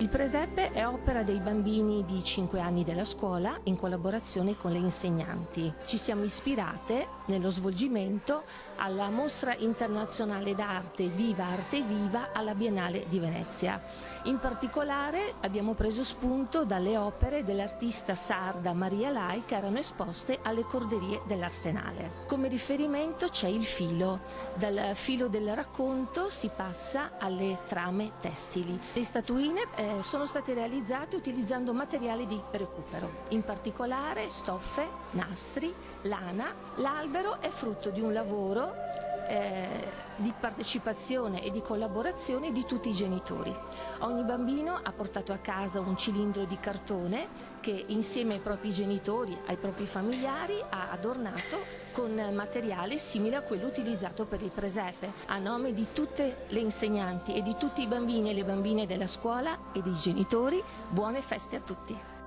Il presepe è opera dei bambini di 5 anni della scuola in collaborazione con le insegnanti. Ci siamo ispirate nello svolgimento alla Mostra Internazionale d'Arte Viva Arte Viva alla Biennale di Venezia. In particolare abbiamo preso spunto dalle opere dell'artista sarda Maria Lai che erano esposte alle corderie dell'Arsenale. Come riferimento c'è il filo. Dal filo del racconto si passa alle trame tessili. Le statuine sono state realizzate utilizzando materiali di recupero, in particolare stoffe, nastri, lana. L'albero è frutto di un lavoro di partecipazione e di collaborazione di tutti i genitori. Ogni bambino ha portato a casa un cilindro di cartone che insieme ai propri genitori, ai propri familiari ha adornato con materiale simile a quello utilizzato per il presepe. A nome di tutte le insegnanti e di tutti i bambini e le bambine della scuola e dei genitori, buone feste a tutti!